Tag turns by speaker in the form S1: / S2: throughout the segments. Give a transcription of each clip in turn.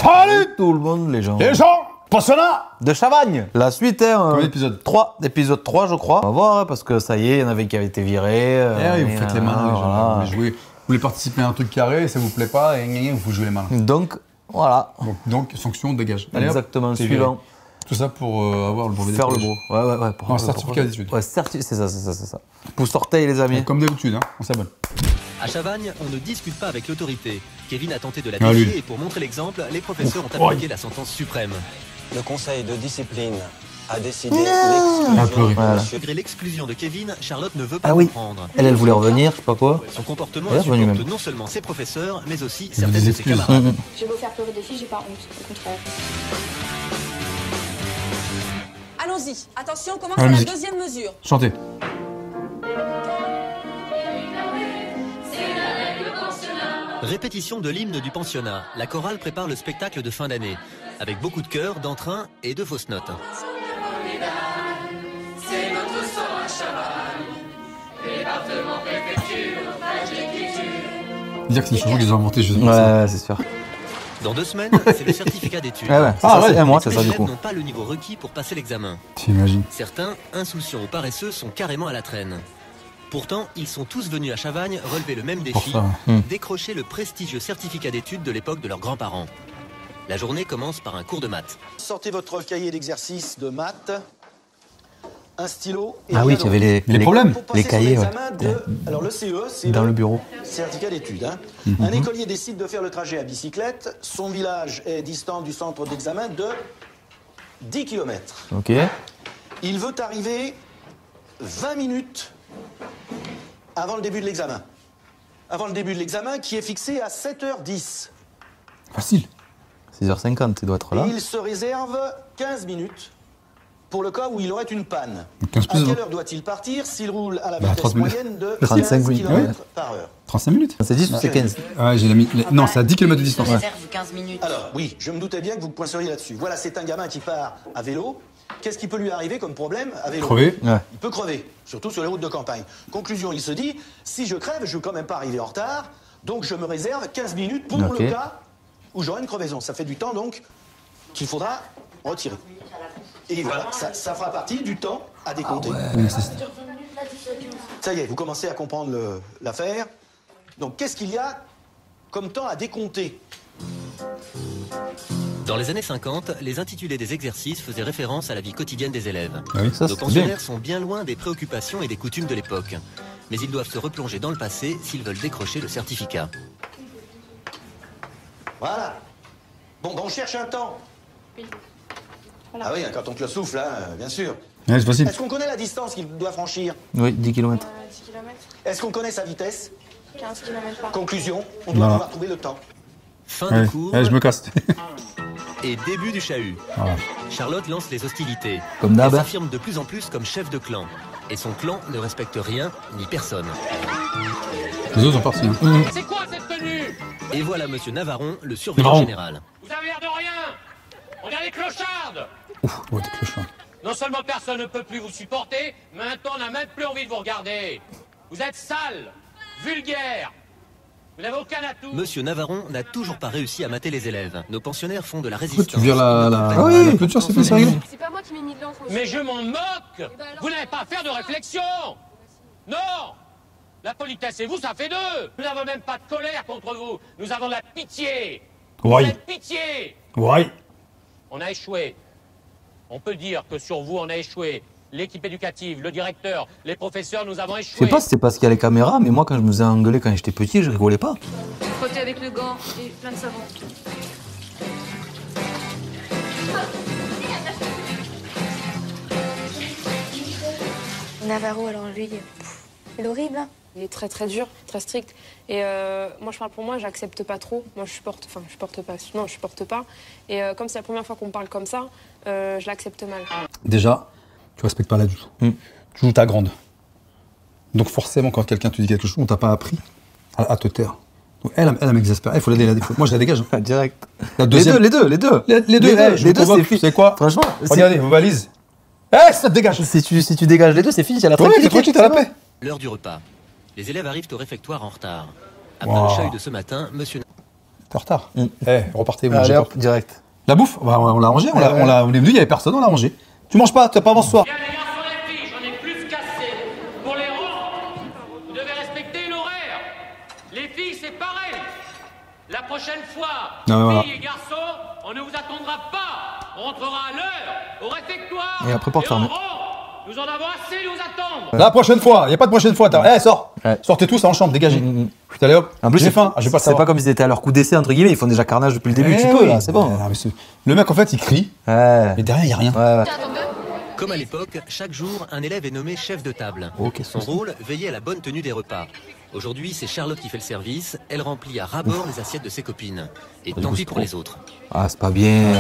S1: Salut
S2: tout le monde, les gens.
S1: les gens, Pensionnat
S2: De Chavagne. La suite est
S1: Combien d'épisodes
S2: 3. Épisode 3, je crois. On va voir, hein, parce que ça y est, il y en avait qui avaient été virés.
S1: Eh oui, vous faites les malins, les gens.
S2: voilà.
S1: Vous voulez jouer, vous voulez participer à un truc carré, ça vous plaît pas, et vous jouez les malins.
S2: Donc, voilà.
S1: Donc sanction, dégage. Allez, hop,
S2: Exactement,
S1: c'est
S2: suivant.
S1: Tout ça pour avoir le brevet
S2: Faire le
S1: d'école.
S2: beau. Ouais.
S1: Un certificat d'études.
S2: Ouais, c'est ça. Pouce orteil, les amis.
S1: Comme d'habitude, hein, on s'abonne.
S3: À Chavagne, on ne discute pas avec l'autorité. Kevin a tenté de la
S1: Ah, lui.
S3: défier et pour montrer l'exemple, les professeurs ont appliqué la sentence suprême.
S4: Le conseil de discipline a décidé
S1: Ah,
S4: l'exclusion
S1: pleurer.
S4: de
S2: Voilà.
S4: monsieur.
S3: Malgré l'exclusion de Kevin, Charlotte ne veut pas
S2: Ah oui.
S3: comprendre.
S2: Elle voulait revenir, je sais pas quoi.
S3: Son comportement
S2: Elle est revenue
S3: insupporte
S2: même.
S3: non seulement ses professeurs, mais aussi
S1: des
S3: certaines de ses
S1: excuses.
S3: camarades.
S5: J'ai beau faire pleurer des filles, j'ai pas honte, au contraire.
S6: Allons-y. Attention, on commence
S1: Ah,
S6: à la
S1: musique.
S6: deuxième mesure.
S1: Chantez.
S3: Répétition de l'hymne du pensionnat. La chorale prépare le spectacle de fin d'année, avec beaucoup de chœurs, d'entrain et de fausses notes.
S1: Dire que c'est une chanson qu'ils ont inventée, je sais pas.
S2: Ouais, c'est sûr.
S3: Dans 2 semaines, c'est le certificat d'études.
S2: Ouais.
S1: Ah, ouais.
S2: C'est moi, c'est
S3: Les
S2: ça, du
S3: élèves
S2: coup.
S3: n'ont pas le niveau requis pour passer l'examen.
S1: T'imagines.
S3: Certains, insouciants ou paresseux, sont carrément à la traîne. Pourtant, ils sont tous venus à Chavagne relever le même
S1: Pour
S3: défi,
S1: ça.
S3: décrocher le prestigieux certificat d'études de l'époque de leurs grands-parents. La journée commence par un cours de maths.
S4: Sortez votre cahier d'exercice de maths, un stylo et
S2: Ah
S4: un
S2: oui,
S4: stylo.
S2: tu avais les
S1: Les problèmes.
S4: Pour passer
S2: les
S4: sur
S2: cahiers,
S4: l'examen de- Alors le CE, c'est
S2: dans le bureau.
S4: certificat d'études. Hein. Un écolier décide de faire le trajet à bicyclette. Son village est distant du centre d'examen de 10 km.
S2: Ok.
S4: Il veut arriver 20 minutes avant le début de l'examen. Avant le début de l'examen qui est fixé à 7h10.
S1: Facile.
S2: 6h50, il doit être là.
S4: Et il se réserve 15 minutes pour le cas où il aurait une panne.
S1: Donc 15
S4: À
S1: plus
S4: quelle
S1: 20.
S4: heure doit-il partir s'il roule à la
S1: Bah,
S4: vitesse
S1: 30 minutes.
S4: moyenne de
S2: 35
S4: 15
S2: minutes,
S4: km par heure?
S1: 35 minutes.
S2: C'est 10 ou c'est 15?
S1: Ouais, j'ai la mis. Non, c'est à 10 km de distance.
S5: Réserve 15 minutes.
S4: Alors, oui, je me doutais bien que vous poinçeriez là-dessus. Voilà, c'est un gamin qui part à vélo. Qu'est-ce qui peut lui arriver comme problème à vélo?
S1: Crevé.
S2: Ouais.
S4: Il peut crever, surtout sur les routes de campagne. Conclusion, il se dit, si je crève, je ne vais quand même pas arriver en retard, donc je me réserve 15 minutes pour
S2: Ok.
S4: le cas où j'aurai une crevaison. Ça fait du temps, donc, qu'il faudra retirer. Et voilà, ça fera partie du temps à décompter. Ça y est, vous commencez à comprendre l'affaire. Donc, qu'est-ce qu'il y a comme temps à décompter?
S3: Dans les années 50, les intitulés des exercices faisaient référence à la vie quotidienne des élèves.
S1: Ah oui.
S2: Ça,
S3: Nos
S2: c'est bien.
S3: pensionnaires sont bien loin des préoccupations et des coutumes de l'époque. Mais ils doivent se replonger dans le passé s'ils veulent décrocher le certificat.
S4: Voilà. Bon, ben, on cherche un temps. Ah oui, quand on te le souffle, hein, bien sûr.
S1: Ouais, c'est facile.
S4: Est-ce qu'on connaît la distance qu'il doit franchir?
S2: Oui, 10 km.
S5: 10 km,
S4: Est-ce qu'on connaît sa vitesse?
S5: 15 km par
S4: Conclusion, on doit
S1: Voilà.
S4: pouvoir trouver le temps.
S3: Fin
S1: Ouais,
S3: du cours
S1: ouais, je me casse.
S3: et début du chahut.
S1: Voilà.
S3: Charlotte lance les hostilités.
S2: Comme
S3: Elle
S2: d'hab.
S3: s'affirme de plus en plus comme chef de clan. Et son clan ne respecte rien ni personne.
S1: Les autres sont partis. Hein.
S7: C'est quoi cette tenue?
S3: Et voilà Monsieur Navaron, le surveillant
S1: Navaron.
S3: général.
S7: Vous avez l'air de rien. On est des clochards.
S1: Ouf, ouais, t'es clochard.
S7: Non seulement personne ne peut plus vous supporter, mais maintenant on n'a même plus envie de vous regarder. Vous êtes sales, vulgaires. Vous n'avez aucun atout.
S3: Monsieur Navaron n'a toujours pas réussi à mater les élèves. Nos pensionnaires font de la
S1: Pourquoi
S3: résistance.
S1: tu vires la
S2: oui.
S1: clôture, c'est fait, c'est réglé.
S5: C'est pas moi qui m'ai mis dedans.
S7: Mais je m'en moque. Vous n'avez pas à faire de réflexion. Non. La politesse et vous, ça fait deux. Nous n'avons même pas de colère contre vous. Nous avons de la pitié. Vous
S1: Ouais.
S7: êtes pitié.
S1: Ouais.
S7: On a échoué. On peut dire que sur vous, on a échoué. L'équipe éducative, le directeur, les professeurs, nous avons
S2: Je
S7: échoué.
S2: sais pas si c'est parce qu'il y a les caméras, mais moi, quand je me faisais engueuler quand j'étais petit, je rigolais pas.
S5: Frotter avec le gant et plein de savon. Navarro, alors lui, il est horrible. Hein.
S8: Il est très très dur, très strict. Et moi, je parle pour moi, j'accepte pas trop. Moi, je supporte pas. Non, je supporte pas. Et comme c'est la première fois qu'on me parle comme ça, je l'accepte mal.
S1: Déjà, tu respectes pas l'adulte. Tu joues ta grande. Donc forcément, quand quelqu'un te dit quelque chose, on t'a pas appris à te taire. Donc elle m'exaspère. Il faut l'aider. Moi, je la dégage. Hein.
S2: Direct.
S1: La deuxième.
S2: Les deux.
S1: Les deux,
S2: Les
S1: je vous
S2: deux,
S1: convoque,
S2: c'est
S1: tu sais quoi?
S2: Franchement,
S1: Regardez, vos valises. Ça te dégage.
S2: si tu dégages les deux, c'est fini, c'est la
S1: Ouais,
S2: tranquillité.
S1: t'es tranquille, t'as la paix.
S3: L'heure du repas. Les élèves arrivent au réfectoire en retard. Après
S1: Wow.
S3: le chahut de ce matin, Monsieur
S1: T'es en retard. Eh, repartez, vous
S2: Allez
S1: mangez
S2: hop,
S1: pas.
S2: direct.
S1: La bouffe, bah, on l'a rangé, on est venu, il y avait personne, on l'a rangé. Tu manges pas, tu vas pas avant ce soir.
S7: Bien les garçons et les filles, j'en ai plus qu'assez. Pour les rangs, vous devez respecter l'horaire. Les filles, c'est pareil. La prochaine fois,
S1: Non, voilà.
S7: filles et garçons, on ne vous attendra pas. On rentrera à l'heure, au réfectoire.
S2: Et après, porte
S7: en
S2: fermée.
S7: rang. Nous en avons assez de vous attendre.
S1: La prochaine fois, il n'y a pas de prochaine fois. Eh, sors.
S2: Ouais.
S1: Sortez tous en chambre, dégagez. Putain, allez hop.
S2: En plus,
S1: j'ai faim, je vais pas
S2: c'est
S1: savoir.
S2: pas comme s'ils étaient à leur coup d'essai, entre guillemets, ils font déjà carnage depuis le début.
S1: Eh
S2: Tu peux,
S1: oui.
S2: là, c'est bon.
S1: Non, mais le mec, en fait, il crie,
S2: Ouais.
S1: mais derrière, il n'y a rien.
S2: Ouais, ouais.
S3: Comme à l'époque, chaque jour, un élève est nommé chef de table.
S2: Ok,
S3: Son rôle, veiller à la bonne tenue des repas. Aujourd'hui, c'est Charlotte qui fait le service. Elle remplit à ras-bord les assiettes de ses copines. Et tant pis pour les autres.
S2: Ah, c'est pas bien.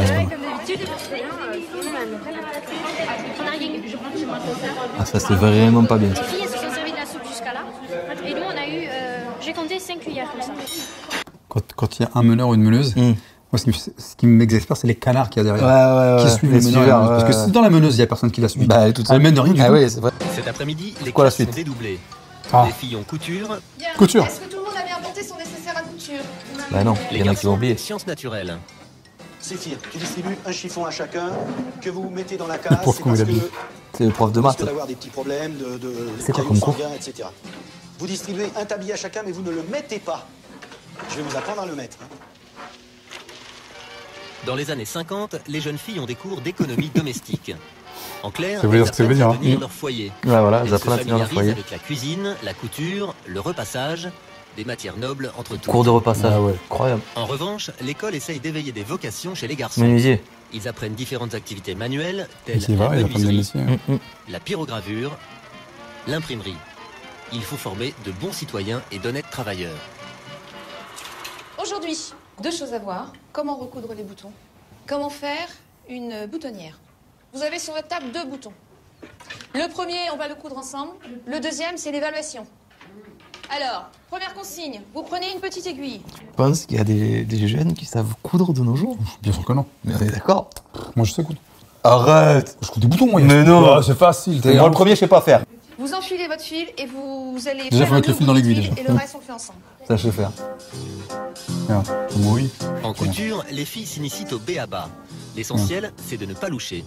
S2: Ah, ça, c'est vraiment pas bien.
S9: Les filles elles se sont servies de la soupe jusqu'à là. Et nous, on a eu, j'ai compté 5 cuillères comme ça.
S1: Quand il y a un meneur ou une meneuse, moi, ce qui m'exaspère, c'est les canards qu'il y a derrière.
S2: Ouais,
S1: Qui suivent les meneurs.
S2: suiveurs,
S1: Parce que si dans la meneuse, il n'y a personne qui la suit,
S2: Bah, elle est toute
S1: elle
S2: seule.
S1: mène de rien du
S2: Ah
S1: tout.
S2: oui, c'est vrai.
S3: Cet après-midi, les
S2: quoi la
S3: classes sont
S2: suite
S3: dédoublées.
S1: Ah.
S3: Les filles ont couture,
S1: Couture.
S6: Est-ce que tout le monde a bien porté son nécessaire à couture?
S2: Bah non,
S3: les
S2: il y en a qui vont
S3: garçons,
S2: oublier.
S3: sciences naturelles.
S4: Séphir, tu distribues un chiffon à chacun que vous mettez dans la case.
S1: pauvre,
S4: C'est
S1: comment il
S4: parce
S1: habille.
S4: que
S2: C'est le prof de
S4: vous
S2: maths.
S4: risquez d'avoir des petits problèmes de
S2: C'est quoi
S4: caillots
S2: comme cours
S4: sanguins, etc. Vous distribuez un tablier à chacun, mais vous ne le mettez pas. Je vais vous apprendre à le mettre. hein.
S3: Dans les années 50, les jeunes filles ont des cours d'économie domestique. En clair,
S1: Ça veut dire
S3: elles
S1: ce que ça veut
S3: apprennent
S1: dire,
S3: à tenir
S1: hein.
S3: leur foyer.
S2: Ouais, voilà,
S3: Elles
S2: ils
S3: se
S2: apprennent à tenir leur
S3: familiarisent
S2: foyer.
S3: avec la cuisine, la couture, le repassage, des matières nobles entre tout.
S2: Cours de repassage.
S1: Ah ouais.
S2: Incroyable.
S3: En revanche, l'école essaye d'éveiller des vocations chez les garçons.
S2: Menuisier.
S3: Ils apprennent différentes activités manuelles, telles
S1: C'est vrai,
S3: la
S1: il apprend des
S3: menuiserie,
S1: métiers.
S3: la pyrogravure, l'imprimerie. Il faut former de bons citoyens et d'honnêtes travailleurs.
S6: Aujourd'hui, 2 choses à voir. Comment recoudre les boutons? Comment faire une boutonnière? Vous avez sur votre table 2 boutons. Le premier, on va le coudre ensemble. Le deuxième, c'est l'évaluation. Alors, première consigne, vous prenez une petite aiguille.
S2: Je pense qu'il y a des jeunes qui savent coudre de nos jours.
S1: Bien sûr que non.
S2: Mais on est d'accord.
S1: Moi, je sais coudre.
S2: Arrête.
S1: Je couds des boutons, moi.
S2: Mais non.
S1: Ah, c'est facile.
S2: Moi, le premier, je sais pas faire.
S6: Vous enfilez votre fil et vous allez
S1: Déjà,
S6: faire
S1: faut
S6: un
S1: mettre le
S6: nœud
S1: fil dans
S6: au bout du
S1: l'aiguille,
S6: fil
S1: déjà.
S6: Et le reste, on le fait ensemble.
S2: Ça, je sais faire.
S1: Regarde, oui.
S3: En couture, les filles s'initient au b.a.-ba. L'essentiel, c'est de ne pas loucher.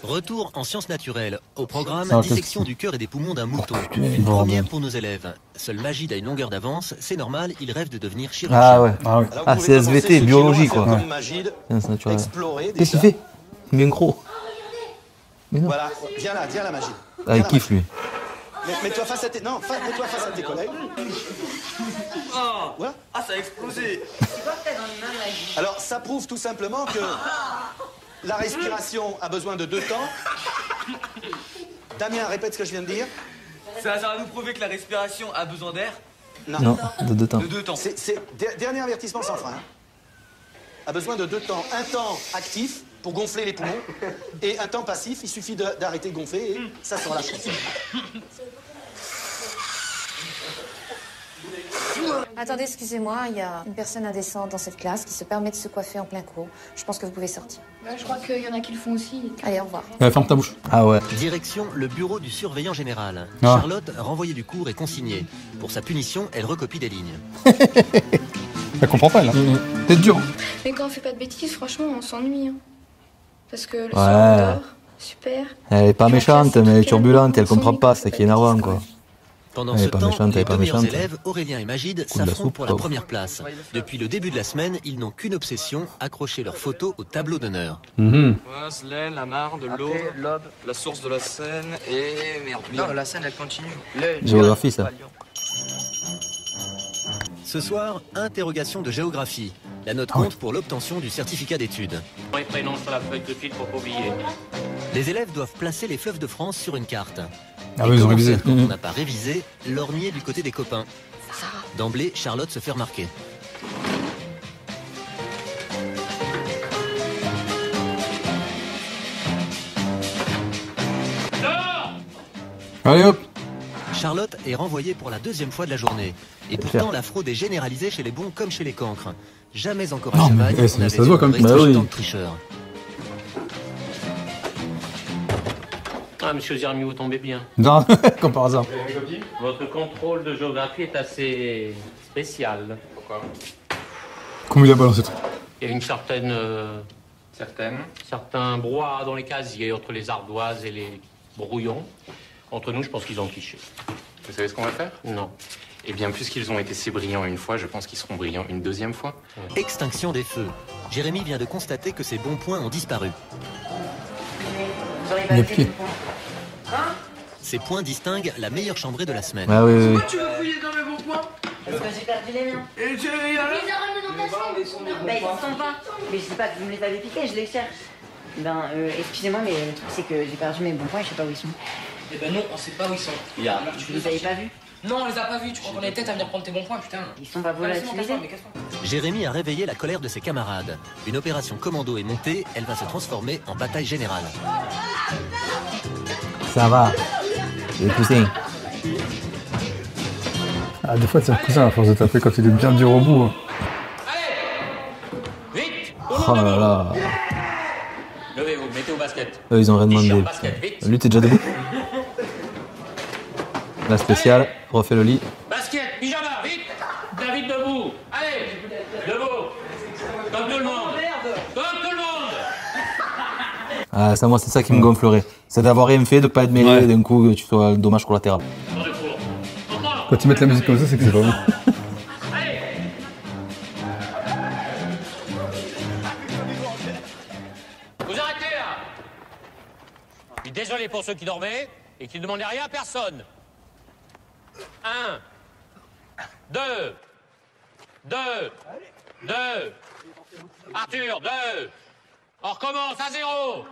S3: Retour en sciences naturelles. Au programme,
S1: Ça va,
S3: dissection
S1: qu'est-ce que
S3: du cœur et des poumons d'un mouton.
S1: putain,
S3: Une
S1: bordel.
S3: première pour nos élèves. Seul Magid a une longueur d'avance, c'est normal, il rêve de devenir chirurgien.
S2: Ah ouais.
S1: Ah oui.
S4: Alors,
S2: Ah,
S4: vous
S2: c'est
S4: pouvez commencer
S2: SVT,
S4: ceux qui
S2: biologie,
S4: l'ont à faire
S2: quoi.
S4: Comme Magid,
S2: C'est naturel.
S4: explorer
S2: Qu'est-ce qu'il
S4: déjà.
S2: fait Bien gros. Mais non.
S4: Voilà, viens là, Magid.
S2: Ah, il
S4: Viens là,
S2: kiffe, lui.
S4: Mets-toi face à tes... Non, mets-toi face à tes collègues. Ouais.
S10: Ah, ça a explosé.
S4: Alors, ça prouve tout simplement que la respiration a besoin de 2 temps. Damien, répète ce que je viens de dire.
S10: Ça va nous prouver que la respiration a besoin d'air.
S2: Non, de 2 temps.
S10: De 2 temps.
S4: Dernier avertissement sans frein. A besoin de 2 temps. Un temps actif pour gonfler les poumons et un temps passif. Il suffit d'arrêter de gonfler et ça se relâche.
S5: Attendez, excusez-moi, il y a une personne indécente dans cette classe qui se permet de se coiffer en plein cours. Je pense que vous pouvez sortir.
S9: Je crois qu'il y en a qui le font aussi.
S5: Allez, au revoir.
S1: Ferme ta bouche.
S2: Ah ouais.
S3: Direction le bureau du surveillant général.
S1: Ah.
S3: Charlotte, renvoyée du cours, est consignée. Pour sa punition, elle recopie des lignes.
S1: Elle comprend pas, là. T'es dur. Hein.
S9: Mais quand on fait pas de bêtises, franchement, on s'ennuie. Hein. Parce que le
S2: Ouais.
S9: soir, on dort. Super.
S2: Elle est pas méchante, mais elle est turbulente et elle comprend pas, c'est ça qui est énervant, quoi.
S3: Pendant
S2: Elle est
S3: ce
S2: pas
S3: temps,
S2: méchante, elle
S3: les
S2: est pas
S3: 2 meilleurs
S2: méchante.
S3: élèves, Aurélien et Magid,
S2: de la
S3: s'affrontent
S2: soupe,
S3: pour la
S2: pauvre.
S3: première place. Depuis le début de la semaine, ils n'ont qu'une obsession, accrocher leurs photos au tableau d'honneur.
S10: Oise, laine, la mare, de l'eau, la source de la Seine et merde. Non, la Seine elle continue.
S2: Géographie, ça.
S3: Ce soir, interrogation de géographie. La note compte pour l'obtention du certificat d'études.
S7: Les prénoms sur la feuille de fil pour pas oublier.
S3: Les élèves doivent placer les fleuves de France sur une carte.
S1: Ah
S3: Et
S1: oui, ils ont
S3: comment
S1: révisé.
S3: faire quand on n'a pas révisé, lorgner du côté des copains. D'emblée, Charlotte se fait remarquer.
S1: Allez hop.
S3: Charlotte est renvoyée pour la 2e fois de la journée. Et pourtant, la fraude est généralisée chez les bons comme chez les cancres. Jamais encore à
S1: Non, mais,
S3: Chavagne,
S1: ça
S3: on
S1: se
S3: avait
S1: voit
S3: vu
S1: quand
S3: un
S1: même.
S3: vrai
S2: Bah oui.
S3: tant de tricheurs.
S7: Ah, monsieur Zermi, vous tombez bien.
S1: Non, comme par hasard.
S7: Votre contrôle de géographie est assez spécial. Pourquoi?
S1: Comment il a balancé tout?
S7: Il y a une certaine... Certains brouhaha dans les casiers, entre les ardoises et les brouillons. Entre nous, je pense qu'ils ont triché.
S11: Vous savez ce qu'on va faire?
S7: Non.
S11: Eh bien, puisqu'ils ont été si brillants une fois, je pense qu'ils seront brillants une deuxième fois.
S3: Extinction des feux. Jérémy vient de constater que ses bons points ont disparu.
S1: Il est pied.
S3: Ces points distinguent la meilleure chambrée de la semaine.
S2: Ah oui, oui, oui.
S12: Pourquoi tu veux fouiller dans mes bons points?
S13: Parce que j'ai perdu les miens.
S12: Et tu les as?
S13: Ils ont ramené dans ta chambre. Bah, ils sont pas. Mais je dis pas que vous me les avez piqués, je les cherche. Ben, excusez-moi, mais le truc, c'est que j'ai perdu mes bons points et je sais pas où ils sont.
S12: Eh ben non, on sait pas où ils sont.
S13: Tu les avais pas vus?
S12: Non, on les a pas vus. Tu crois qu'on est peut-être à venir prendre tes bons points, putain?
S13: Ils sont pas volatilisés.
S3: Jérémy a réveillé la colère de ses camarades. Une opération commando est montée, elle va se transformer en bataille générale.
S2: Ça va. Les poussins.
S1: Ah, des fois, c'est le cousin à force de taper quand il est bien dur au bout. Hein.
S7: Vite!
S2: Oh là là.
S7: Levez-vous, mettez au basket.
S2: Eux, ils ont rien demandé.
S7: T-shirt, basket, vite.
S2: Lui, t'es déjà debout. La spéciale, refais le lit.
S7: Basket, pyjama, vite! David debout! Allez! Debout! Comme tout le monde! Comme tout le monde!
S2: Ah, ça, moi, c'est ça qui me gonflerait. C'est d'avoir rien fait, de pas être mêlé, d'un coup, tu sois dommage collatéral.
S1: Quand ils mettent la musique comme ça, c'est que c'est pas bon.
S7: Vous arrêtez là! Je suis désolé pour ceux qui dormaient et qui ne demandaient rien à personne. 1, 2, 2, 2, Arthur, 2. On recommence à 0.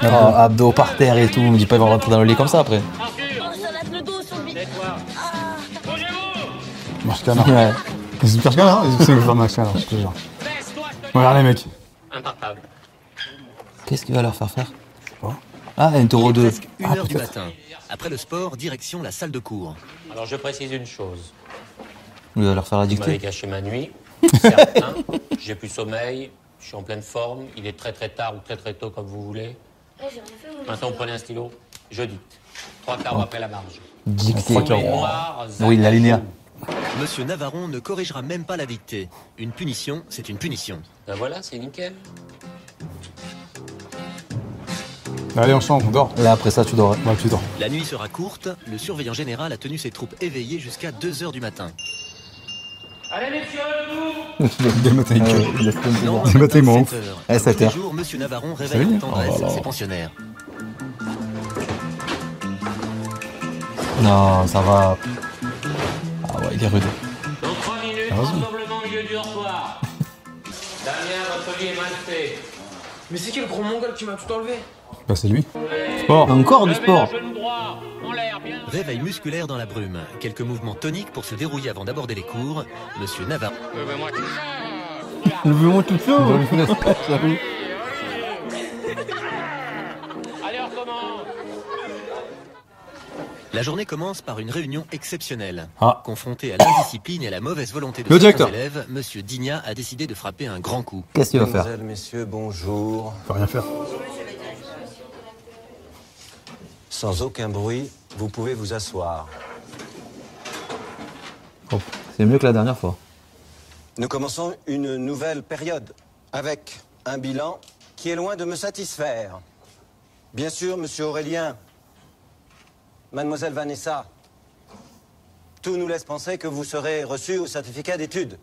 S2: Oh, abdos par terre et tout, me dis pas ils vont rentrer dans le lit comme ça après.
S13: Le dos sur le bide.
S1: Marche canard. Ouais. C'est super canard, hein? C'est faire marche canard, je te jure. Regarde les mecs.
S7: Impartable.
S2: Qu'est-ce qu'il va leur faire faire? Ah, un taureau 2.
S3: Presque 1h du matin. Après le sport, direction la salle de cours.
S7: Alors je précise une chose.
S2: Il va leur faire la
S7: Vous m'avez
S2: dictée.
S7: gâché ma nuit. Certain. J'ai plus sommeil. Je suis en pleine forme. Il est très très tard ou très très tôt comme vous voulez. Maintenant, vous prenez un stylo. Je dicte. 3 quarts après la marge.
S2: Dictée.
S7: Mémoire,
S2: Oui, la linéa.
S3: Monsieur Navaron ne corrigera même pas la dictée. Une punition, c'est une punition.
S7: Ben voilà, c'est nickel.
S1: Allez, on chante, on dort.
S2: Là, après ça, tu dors.
S1: Ouais, tu dors.
S3: La nuit sera courte. Le surveillant général a tenu ses troupes éveillées jusqu'à 2h du matin.
S7: Allez, messieurs, debout!
S1: Dès le matin, il gueule.
S3: Non,
S1: Dès le matin, il m'en ouf.
S2: 7h.
S3: Tous les jours, Monsieur Navaron réveille en tendresse ses pensionnaires.
S2: Non, ça va. Ah ouais, il est rude.
S7: Dans 3 minutes, rassemblement au lieu du dortoir. Damien, votre lit est mal fait.
S12: Mais c'est quel gros mongol qui m'a tout enlevé?
S1: Bah, c'est lui. Sport.
S2: Encore du sport.
S3: Réveil musculaire dans la brume. Quelques mouvements toniques pour se dérouiller avant d'aborder les cours. Monsieur Navaron.
S2: Levez-moi tout ça.
S7: Allez, on recommence.
S3: La journée commence par une réunion exceptionnelle.
S1: Ah.
S3: Confronté à l'indiscipline et à la mauvaise volonté de
S1: Le
S3: certains
S1: directeur.
S3: élèves, Monsieur Digna a décidé de frapper un grand coup.
S2: Qu'est-ce qu'il va faire?
S4: Mesdemoiselles, messieurs, bonjour.
S1: Faut rien faire.
S4: Sans aucun bruit, vous pouvez vous asseoir.
S2: Oh, c'est mieux que la dernière fois.
S4: Nous commençons une nouvelle période avec un bilan qui est loin de me satisfaire. Bien sûr, monsieur Aurélien, mademoiselle Vanessa, tout nous laisse penser que vous serez reçus au certificat d'études.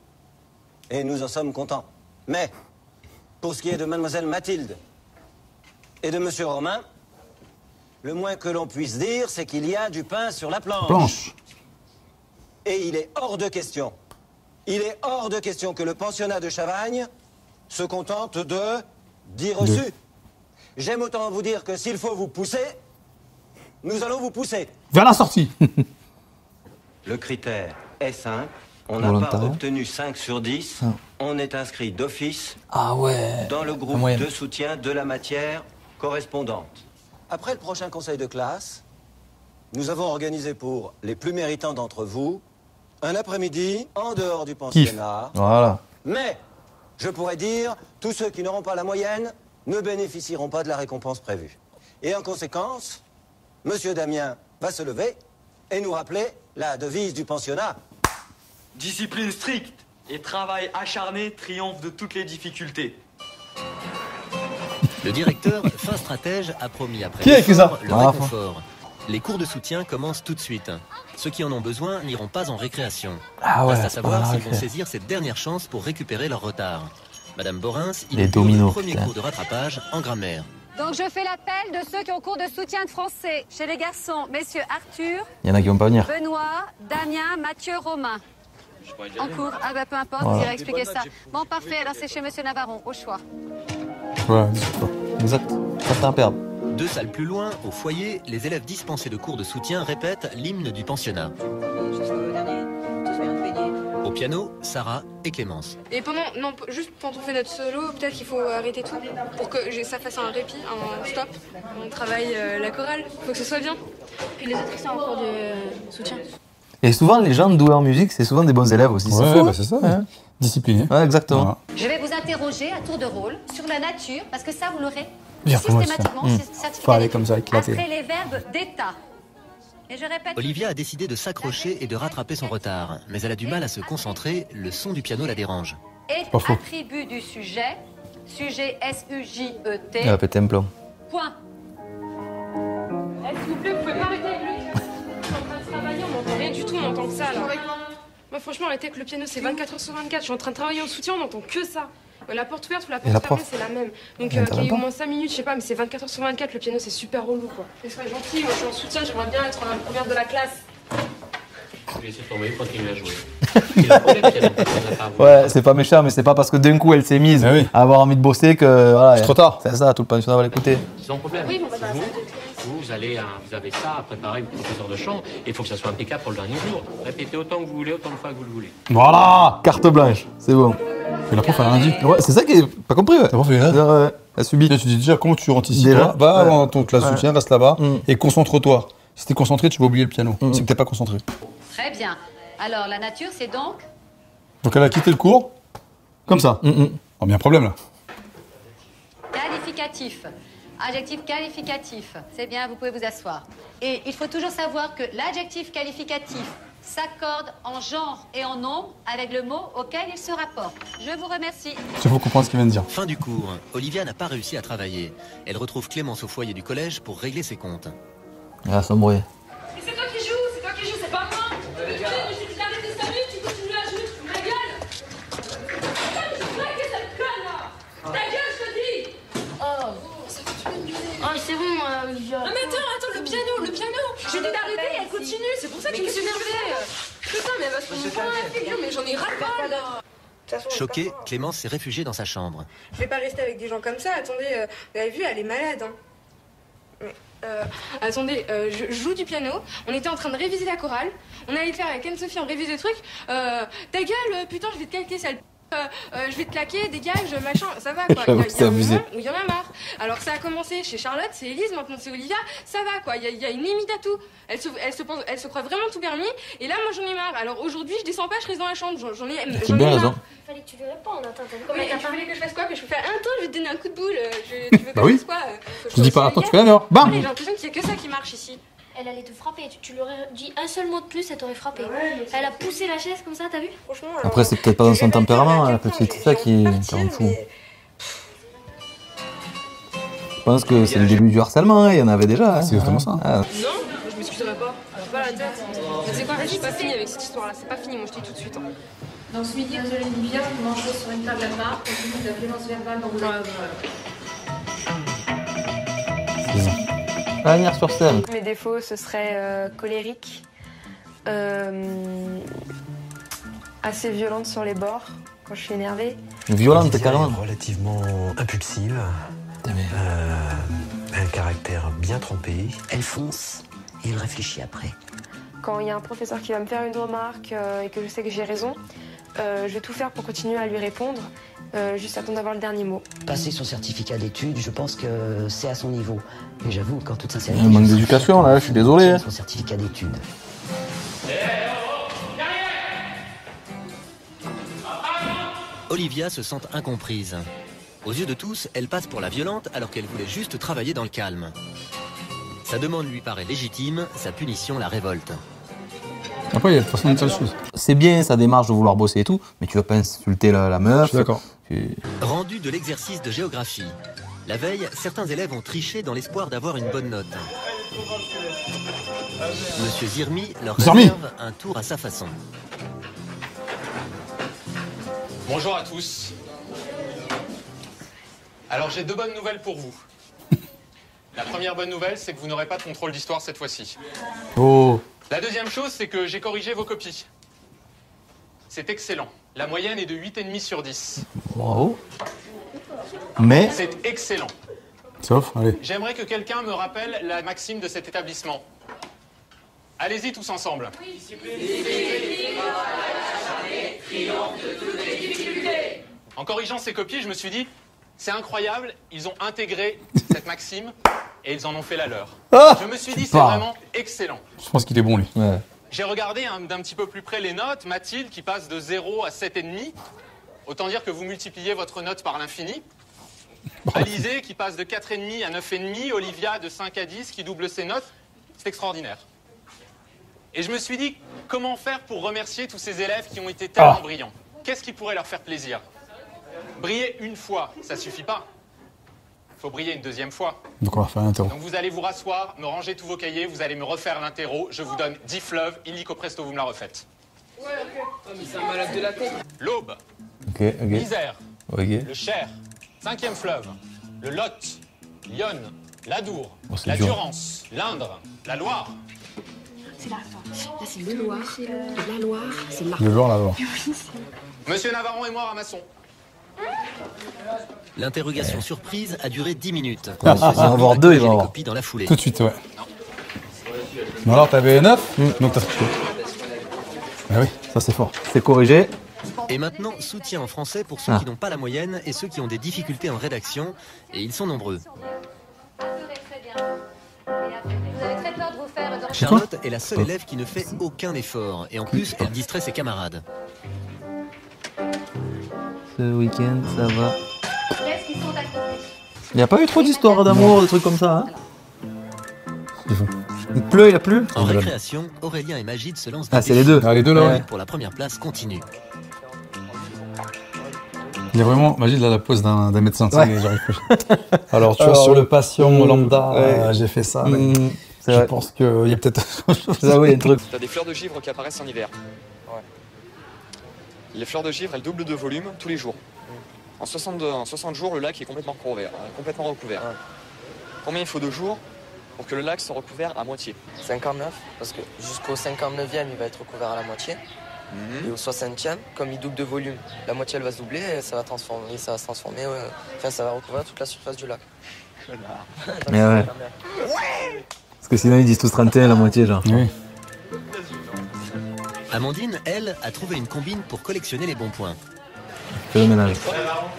S4: Et nous en sommes contents. Mais, pour ce qui est de mademoiselle Mathilde et de monsieur Romain, le moins que l'on puisse dire, c'est qu'il y a du pain sur la planche. Et il est hors de question. Il est hors de question que le pensionnat de Chavagne se contente de dire reçu. J'aime autant vous dire que s'il faut vous pousser, nous allons vous pousser.
S1: Vers la sortie.
S4: Le critère est simple. On n'a pas obtenu 5 sur 10. On est inscrit d'office dans le groupe de soutien de la matière correspondante. Après le prochain conseil de classe, nous avons organisé pour les plus méritants d'entre vous un après-midi en dehors du pensionnat.
S2: Voilà.
S4: Mais, je pourrais dire, tous ceux qui n'auront pas la moyenne ne bénéficieront pas de la récompense prévue. Et en conséquence, monsieur Damien va se lever et nous rappeler la devise du pensionnat.
S10: Discipline stricte, Et travail acharné triomphe de toutes les difficultés.
S3: Le directeur, fin stratège, a promis après
S1: Qui a écrit ça?
S3: le réconfort. Les cours de soutien commencent tout de suite. Ceux qui en ont besoin n'iront pas en récréation.
S2: Ah ouais,
S3: Reste à savoir
S2: ah,
S3: s'ils
S2: ok.
S3: vont saisir cette dernière chance pour récupérer leur retard. Madame Borins, il
S2: Les
S3: est
S2: dominos,
S3: le premier
S2: putain.
S3: cours de rattrapage en grammaire.
S14: Donc je fais l'appel de ceux qui ont cours de soutien de français. Chez les garçons, messieurs Arthur,
S2: Il y en a qui vont pas venir.
S14: Benoît, Damien, Mathieu, Romain. En cours. Ah bah peu importe,
S2: Voilà.
S14: vous irez expliquer ça. Bon parfait, alors c'est chez monsieur Navarron, au choix.
S1: Ouais,
S2: exact. Ça fait un perdre.
S3: 2 salles plus loin, au foyer, les élèves dispensés de cours de soutien répètent l'hymne du pensionnat. Au piano, Sarah et Clémence.
S8: Et juste quand on fait notre solo, peut-être qu'il faut arrêter tout pour que ça fasse un répit, un stop. On travaille la chorale, faut que ce soit bien. Puis les autres qui sont en cours de soutien.
S2: Et souvent, les gens doués en musique, c'est souvent des bons élèves aussi.
S1: Ouais,
S2: fou,
S1: bah
S2: hein.
S1: c'est ça.
S2: Ouais.
S1: Discipliné.
S2: Ouais, exactement.
S1: Voilà.
S14: Je vais vous interroger à tour de rôle sur la nature, parce que ça, vous l'aurez
S1: Bien, comment ça
S14: systématiquement, certificat
S1: Faut aller
S14: d'études.
S1: comme ça, éclater.
S14: Après les verbes d'état. Et je répète.
S3: Olivia a décidé de s'accrocher et de rattraper son retard, mais elle a du mal à se concentrer, le son du piano la dérange.
S14: Et
S1: Pas faux.
S14: attribut du sujet. Sujet S-U-J-E-T.
S2: Il va péter un plomb.
S14: Point.
S8: S'il vous plaît, vous pouvez pas arrêter avec lui. Je suis en train de travailler, on n'entend rien du tout, on n'entend que ça là. Moi franchement, arrêtez avec le piano, c'est 24 heures sur 24. Je suis en train de travailler en soutien, on n'entend que ça. La porte ouverte ou la
S2: Et la
S8: porte fermée,
S2: prof
S8: c'est la même. Donc
S2: Elle
S8: qu'il y ait
S2: pas
S8: au moins 5 minutes, je sais pas, mais c'est 24 heures sur 24, le piano c'est super relou quoi. Soyez gentil, moi je suis en soutien, j'aimerais bien être la première de la classe.
S7: Je vais laisser tomber, continue à jouer. Il a un problème, piano, on n'a pas voulu.
S2: Ouais, c'est pas méchant, mais c'est pas parce que d'un coup elle s'est mise à avoir envie de bosser que. Voilà,
S1: C'est trop tard.
S2: C'est ça, tout le pensionnat va l'écouter.
S7: Sans problème.
S8: Oui, bon, bah,
S7: Vous avez ça à préparer pour professeur de chant, et il faut que ça soit impeccable pour le dernier jour. Répétez autant que vous voulez, autant de fois que vous le voulez.
S1: Voilà.
S2: Carte blanche, c'est bon.
S1: Et la prof, elle a rien dit.
S2: Ouais, c'est ça qui est pas compris, ouais.
S1: La prof, elle est là.
S2: Ouais, elle subit.
S1: Tu dis déjà comment tu anticipes.
S2: Déjà,
S1: Toi. Va
S2: ouais.
S1: dans ton classe
S2: Ouais.
S1: soutien, reste là-bas et concentre-toi. Si t'es concentré, tu vas oublier le piano. C'est que t'es pas concentré.
S14: Très bien. Alors, la nature, c'est donc
S1: Donc elle a quitté le cours comme ça. Oh, bien un problème là.
S14: qualificatif. Adjectif qualificatif. C'est bien, vous pouvez vous asseoir. Et il faut toujours savoir que l'adjectif qualificatif s'accorde en genre et en nombre avec le mot auquel il se rapporte. Je vous remercie.
S1: Il faut comprendre ce qu'il vient de dire.
S3: Fin du cours, Olivia n'a pas réussi à travailler. Elle retrouve Clémence au foyer du collège pour régler ses comptes.
S2: Ah, sans bruit.
S8: Mais c'est toi qui joues, c'est pas moi. Je me suis arrêté 5 minutes, tu continues à jouer, tu fous ma gueule. Je suis claqué cette conne là. Ta gueule, je te dis.
S9: Oh, c'est bon, Olivia.
S8: Non mais attends, le piano. J'ai dit d'arrêter et elle continue, c'est pour ça que je me suis énervée. Putain, mais elle va se prendre la figure, mais j'en ai ras-le-bol là.
S3: Choquée, Clémence s'est réfugiée dans sa chambre.
S8: Je vais pas rester avec des gens comme ça. Attendez, vous avez vu, elle est malade. Hein. Mais, attendez, je joue du piano. On était en train de réviser la chorale. On allait faire avec Anne-Sophie, on révise des trucs. Ta gueule, putain, je vais te calquer, sale. Je vais te claquer, dégage, machin, ça va quoi.
S2: J'avoue
S8: Il
S2: que
S8: y
S2: c'est
S8: a un
S2: abusé.
S8: moment où il y en a marre. Alors ça a commencé chez Charlotte, c'est Élise, maintenant c'est Olivia, ça va quoi. Il y a une limite à tout. Elle se croit vraiment tout permis. Et là, moi j'en ai marre. Alors aujourd'hui, je descends pas, je reste dans la chambre. J'en ai
S2: bien
S8: marre.
S2: raison.
S9: Fallait que tu lui répondes. Attends,
S8: Mais tu voulais que je fasse quoi? Que je peux faire un temps, je vais te donner un coup de boule. Tu veux que
S1: Bah
S8: je
S1: oui.
S8: fasse quoi?
S1: Je dis pas, attends, tu fais la meilleure. Bam.
S8: J'ai l'impression qu'il y a que ça qui marche ici.
S9: Elle allait te frapper. Tu lui aurais dit un seul mot de plus, elle t'aurait frappé. Elle a poussé la chaise comme ça, t'as vu?
S8: Franchement.
S2: Après, c'est peut-être pas dans son tempérament, la petite. C'est ça qui rend fou. Je pense que c'est le début du harcèlement, il y en avait déjà.
S1: C'est exactement ça.
S8: Non, je m'excuserai pas. Pas la tête. Mais c'est quoi? Je suis pas fini avec cette histoire-là. C'est pas fini, moi je te dis tout de suite.
S6: Donc ce midi, désolé Olivia, vous mangez sur une table à part, compte tenu de la violence verbale dont vous avez.
S2: À venir sur scène.
S8: Mes défauts, ce serait colérique, assez violente sur les bords quand je suis énervée.
S2: Violente, carrément.
S15: Relativement impulsive. Un caractère bien trempé.
S16: Elle fonce et elle réfléchit après.
S8: Quand il y a un professeur qui va me faire une remarque et que je sais que j'ai raison, je vais tout faire pour continuer à lui répondre, juste attendre d'avoir le dernier mot.
S16: Passer son certificat d'études, je pense que c'est à son niveau. Mais j'avoue qu'en toute sincérité...
S2: Un manque d'éducation, là, je suis désolé.
S16: Son certificat d'études.
S3: Olivia se sent incomprise. Aux yeux de tous, elle passe pour la violente alors qu'elle voulait juste travailler dans le calme. Sa demande lui paraît légitime, sa punition la révolte.
S1: Après, il y a de façon de faire les choses.
S2: C'est bien sa démarche de vouloir bosser et tout, mais tu vas pas insulter la meuf.
S1: Je suis d'accord.
S3: Rendu de l'exercice de géographie. La veille, certains élèves ont triché dans l'espoir d'avoir une bonne note. Monsieur Zirmi leur réserve un tour à sa façon.
S11: Bonjour à tous. Alors j'ai 2 bonnes nouvelles pour vous. La première bonne nouvelle, c'est que vous n'aurez pas de contrôle d'histoire cette fois-ci.
S1: Oh.
S11: La deuxième chose, c'est que j'ai corrigé vos copies. C'est excellent. La moyenne est de 8,5 sur 10.
S2: Bravo. Mais...
S11: C'est excellent.
S1: Sauf, allez.
S11: J'aimerais que quelqu'un me rappelle la maxime de cet établissement. Allez-y tous ensemble. En corrigeant ces copies, je me suis dit, c'est incroyable, ils ont intégré cette maxime et ils en ont fait la leur. Je me suis dit, c'est vraiment excellent.
S1: Je pense qu'il est bon, lui. Ouais.
S11: J'ai regardé d'un petit peu plus près les notes. Mathilde qui passe de 0 à 7,5. Autant dire que vous multipliez votre note par l'infini. Alizé qui passe de 4,5 à 9,5. Olivia de 5 à 10 qui double ses notes. C'est extraordinaire. Et je me suis dit, comment faire pour remercier tous ces élèves qui ont été tellement brillants? Qu'est-ce qui pourrait leur faire plaisir? Briller une fois, ça suffit pas. Il faut briller une deuxième fois.
S1: Donc on va faire un interro.
S11: Donc vous allez vous rasseoir, me ranger tous vos cahiers, vous allez me refaire l'interro. Je vous donne 10 fleuves, illico presto, vous me la refaites.
S12: Ouais, ok. Ah, mais c'est un malade de la tête.
S11: L'Aube.
S2: Ok.
S11: L'Isère.
S2: Ok.
S11: Le Cher. 5e fleuve. Le Lot. Lyon. l'Adour,
S2: c'est
S11: la
S2: dur.
S11: Durance, l'Indre, la Loire.
S17: C'est là, là c'est le Loire, la Loire, c'est là.
S1: Le Loire, la Loire.
S11: Monsieur Navarron et moi ramassons.
S3: L'interrogation surprise a duré 10 minutes.
S2: Il va en avoir deux, il va en avoir.
S3: Copies dans la foulée.
S1: Tout de suite, ouais. Mais alors, t'avais 9, donc t'as triché. Ah oui, ça c'est fort.
S2: C'est corrigé.
S3: Et maintenant, soutien en français pour ceux qui n'ont pas la moyenne et ceux qui ont des difficultés en rédaction. Et ils sont nombreux. Charlotte est la seule élève qui ne fait aucun effort. Et en plus, elle distrait ses camarades.
S2: Ce week-end, ça va. Il n'y a pas eu trop d'histoires d'amour, des trucs comme ça, hein? Il pleut, il a plu?
S3: En récréation, Aurélien et Magid se lancent
S2: Ah, c'est les deux.
S1: Ah, les deux, là, ouais.
S3: pour la première place continue.
S1: Il y a vraiment, Magid, là, la pose d'un médecin, tu sais,
S2: Ouais.
S1: j'arrive plus. Alors, tu vois, sur le patient lambda,
S2: ouais.
S1: j'ai fait ça, mais je pense qu'il y a peut-être
S2: ça, oui, un truc.
S10: T'as des fleurs de givre qui apparaissent en hiver. Ouais. Les fleurs de givre, elles doublent de volume tous les jours. En 60 jours, le lac est complètement recouvert. Ouais. Combien il faut de jours pour que le lac soit recouvert à moitié?
S18: 59, parce que jusqu'au 59e, il va être recouvert à la moitié. Et au 60e, comme il double de volume, la moitié elle va se doubler et ça va transformer, ça va recouvrir toute la surface du lac.
S2: Mais ouais. Parce que sinon ils disent tous 31 la moitié, genre.
S1: Oui.
S3: Amandine, elle, a trouvé une combine pour collectionner les bons points.
S2: Fais le ménage.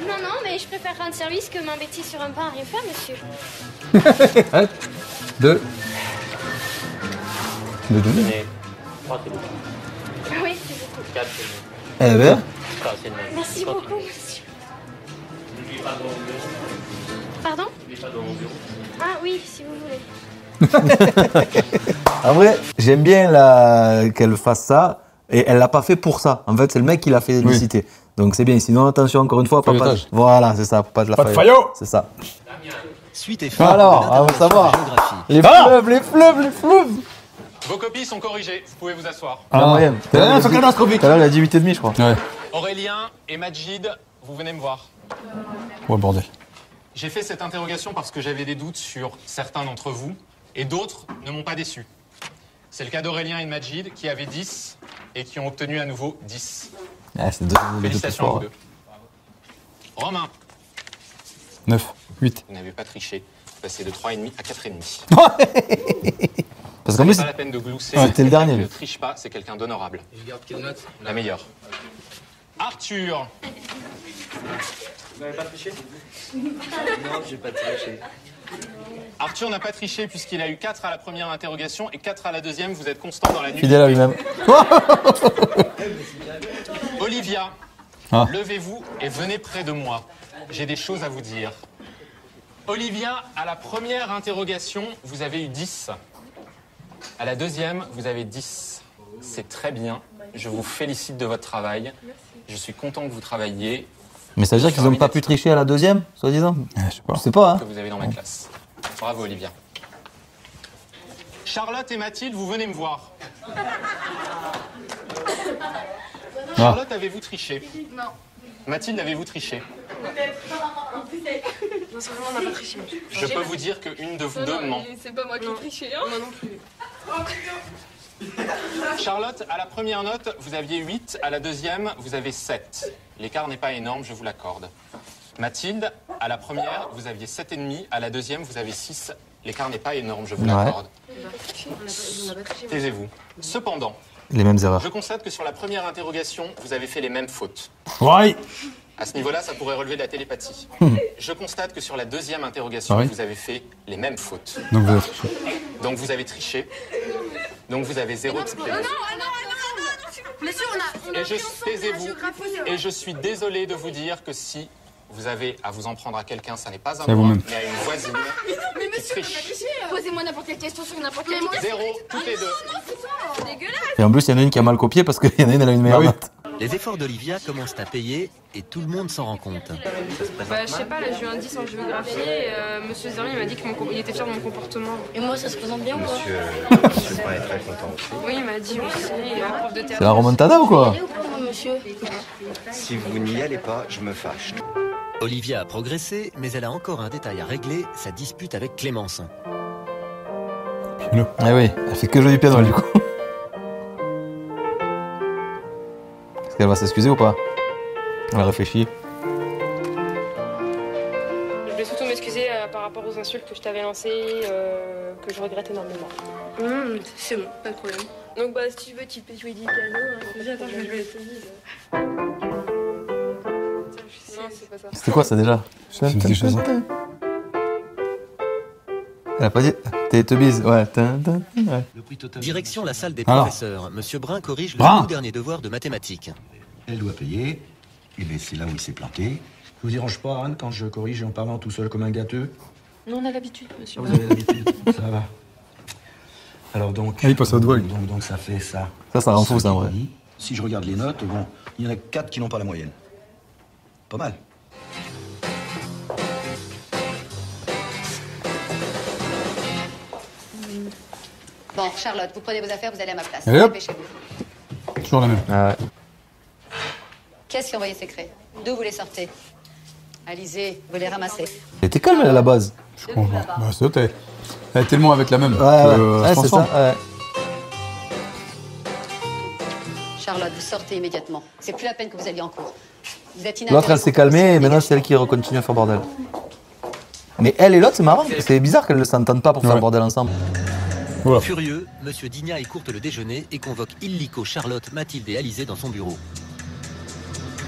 S9: Non, mais je préfère rendre service que m'embêtir sur un pain à rien faire, monsieur.
S1: 1, 2. Le deux.
S9: Oui, c'est beaucoup.
S7: 4,
S2: Eh ben.
S9: Merci beaucoup, monsieur. Pardon? Ah oui, si vous voulez.
S2: En vrai, j'aime bien qu'elle fasse ça, et elle l'a pas fait pour ça. En fait, c'est le mec qui l'a fait liciter. Donc c'est bien. Sinon, attention, encore une fois, papa. Voilà, c'est ça, pas de la
S1: Pas de faillot.
S2: C'est ça.
S3: Suite et fin.
S2: Alors, on va savoir. Les fleuves.
S11: Vos copies sont corrigées, vous pouvez vous asseoir.
S2: La moyenne.
S1: C'est catastrophique.
S2: Tout à l'heure, il a dit 8,5, je crois.
S1: Ouais.
S11: Aurélien et Majid, vous venez me voir.
S1: Ouais, bordel.
S11: J'ai fait cette interrogation parce que j'avais des doutes sur certains d'entre vous, et d'autres ne m'ont pas déçu. C'est le cas d'Aurélien et de Majid, qui avaient 10 et qui ont obtenu à nouveau 10.
S2: Ah, c'est deux
S11: Félicitations à vous deux. Romain.
S1: 9, 8.
S11: Vous n'avez pas triché. Vous passez de 3,5 à 4,5.
S2: Parce qu'en plus,
S11: pas la peine de glousser.
S2: c'était le dernier.
S11: Qui ne triche pas, c'est quelqu'un d'honorable.
S12: Je garde quelle note?
S11: La meilleure. Arthur.
S12: Vous n'avez pas triché? Non, j'ai pas triché.
S11: Arthur n'a pas triché puisqu'il a eu 4 à la première interrogation et 4 à la deuxième. Vous êtes constant dans la nuit.
S2: Fidèle à lui-même.
S11: Olivia, levez-vous et venez près de moi. J'ai des choses à vous dire. Olivia, à la première interrogation, vous avez eu 10. À la deuxième, vous avez 10. c'est très bien. Je vous félicite de votre travail. Je suis content que vous travailliez.
S2: Mais ça veut dire qu'ils n'ont pas pu tricher à la deuxième, soi-disant? Je sais pas. Hein.
S11: Que vous avez dans ma classe. Bravo, Olivia. Charlotte et Mathilde, vous venez me voir. Charlotte, avez-vous triché?
S8: Non.
S11: Mathilde, avez-vous triché?
S8: Non, c'est vraiment, on n'a pas triché.
S11: Je peux vous dire qu'une de vous deux ment.
S8: C'est pas moi qui ai triché, hein. Moi non plus.
S11: Charlotte, à la première note, vous aviez 8. À la deuxième, vous avez 7. L'écart n'est pas énorme, je vous l'accorde. Mathilde, à la première, vous aviez 7,5. À la deuxième, vous avez 6. L'écart n'est pas énorme, je vous l'accorde. Taisez-vous. Cependant,
S2: les mêmes erreurs.
S11: Je constate que sur la première interrogation, vous avez fait les mêmes fautes.
S1: Ouais.
S11: À ce niveau-là, ça pourrait relever de la télépathie. Je constate que sur la deuxième interrogation, vous avez fait les mêmes fautes.
S1: Donc vous avez triché.
S11: Donc vous avez triché. Donc vous avez 0 exprimé.
S8: Monsieur, on a
S11: taisez-vous. Et je suis désolé de vous dire que si vous avez à vous en prendre à quelqu'un, ça n'est pas à
S1: C'est
S11: moi,
S1: vous-même.
S11: mais à une voisine.
S8: Mais monsieur, posez-moi n'importe quelle question sur n'importe quelle question.
S11: 0, toutes les deux.
S8: C'est dégueulasse.
S2: Et en plus, il y en a une qui a mal copié parce qu'il y en a une, elle a une meilleure note.
S3: Les efforts d'Olivia commencent à payer et tout le monde s'en rend compte.
S8: Bah, je sais pas, là j'ai eu un 10 en géographie et monsieur Zermi m'a dit qu'il était fier de mon comportement.
S9: Et moi, ça se présente bien ou pas?
S15: Monsieur le Brun est très content aussi.
S8: Oui, il m'a dit aussi, il a un prof de théâtre.
S2: C'est la remontada ou quoi?
S9: Monsieur.
S15: Si vous n'y allez pas, je me fâche.
S3: Olivia a progressé, mais elle a encore un détail à régler, sa dispute avec Clémence.
S1: Piano.
S2: Ah oui, elle fait que jouer du piano du coup. Est-ce qu'elle va s'excuser ou pas? Elle réfléchit.
S8: Je voulais surtout m'excuser par rapport aux insultes que je t'avais lancées, que je regrette énormément. C'est bon, pas de problème. Donc bah si tu veux, tu peux jouer du piano. Attends, je vais jouer les Non, c'est pas ça.
S2: C'était quoi ça déjà?
S1: C'est quelque chose.
S2: Elle a pas dit Télétubbies, ouais.
S3: Direction la salle des
S1: Alors.
S3: professeurs. Monsieur Brun corrige le
S1: Brun.
S3: tout dernier devoir de mathématiques.
S19: Elle doit payer. Et bien c'est là où il s'est planté.
S12: Je vous dérange pas, Anne, quand je corrige en parlant tout seul comme un gâteux?
S8: Non, on a l'habitude, monsieur.
S12: Vous avez l'habitude, ça va. Alors donc...
S1: Ah, il passe à doigt, lui.
S19: Donc ça fait ça.
S2: Ça rend fou ça en vrai.
S19: Si je regarde les notes, bon, il y en a 4 qui n'ont pas la moyenne. Pas mal.
S14: Bon, Charlotte, vous prenez vos affaires, vous allez à ma place.
S1: Allez, hop.
S14: Dépêchez-vous.
S1: Toujours la même.
S2: Ah ouais.
S14: Qui a envoyé ces craies? D'où vous les sortez? Alizé, vous les ramassez.
S2: Elle était calme elle, à la base.
S1: Je comprends. Bah, c'est autre. Elle est tellement avec la même.
S2: Ouais, c'est ça. Ouais.
S14: Charlotte, vous sortez immédiatement. C'est plus la peine que vous alliez en cours. Vous êtes
S2: L'autre elle s'est calmée et maintenant c'est elle qui continue à faire bordel. Mais elle et l'autre c'est marrant, c'est bizarre qu'elles ne s'entendent pas pour faire bordel ensemble.
S1: Voilà.
S3: Furieux, Monsieur Digna écourte le déjeuner et convoque illico Charlotte, Mathilde et Alizé dans son bureau.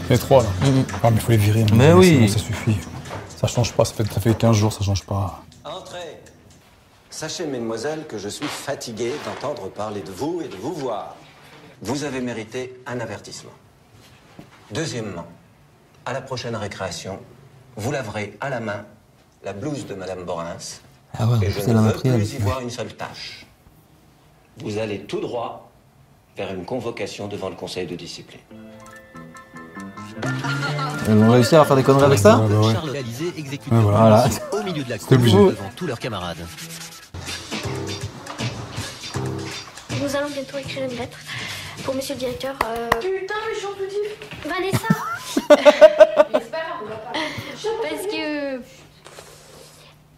S1: Les trois là. Ah mais il faut les virer.
S2: Mais oui.
S1: Ça suffit. Ça change pas, ça fait 15 jours, ça change pas.
S4: Entrez. Sachez, mesdemoiselles, que je suis fatigué d'entendre parler de vous et de vous voir. Vous avez mérité un avertissement. Deuxièmement, à la prochaine récréation, vous laverez à la main la blouse de Madame Borins.
S2: Ah ouais,
S4: et je
S2: c'est
S4: ne
S2: la
S4: veux
S2: matrielle.
S4: plus y voir une seule tâche. Vous allez tout droit vers une convocation devant le conseil de discipline.
S2: Elles vont réussir à faire des conneries avec ça?
S3: Charlotte et Alizé exécutent
S1: Ouais,
S3: leur
S1: voilà.
S3: mission au milieu de la
S1: C'était
S3: cour
S1: obligé.
S3: devant tous leurs camarades.
S9: Nous allons bientôt écrire une lettre pour monsieur le directeur.
S8: Putain, mais j'en peux dire.
S9: Vanessa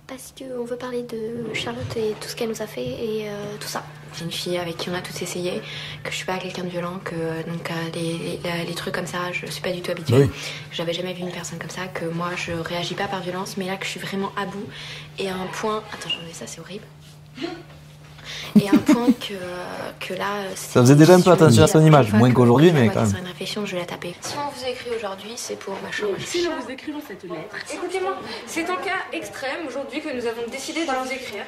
S9: Parce que on veut parler de Charlotte et tout ce qu'elle nous a fait et tout ça. C'est une fille avec qui on a tous essayé, que je suis pas quelqu'un de violent, que donc les trucs comme ça, je suis pas du tout habituée.
S1: Oui.
S9: J'avais jamais vu une personne comme ça, que moi je réagis pas par violence, mais là que je suis vraiment à bout et à un point. Attends, j'en ai ça, c'est horrible. Et à un point que là.
S2: Ça faisait déjà un peu attention à son image, moins qu'aujourd'hui, mais quand même.
S9: C'est une réflexion, je vais la taper. Si on vous a écrit aujourd'hui, c'est pour ma chambre.
S8: Si nous vous écrivons cette lettre. Écoutez-moi, c'est un cas extrême aujourd'hui que nous avons décidé de vous écrire.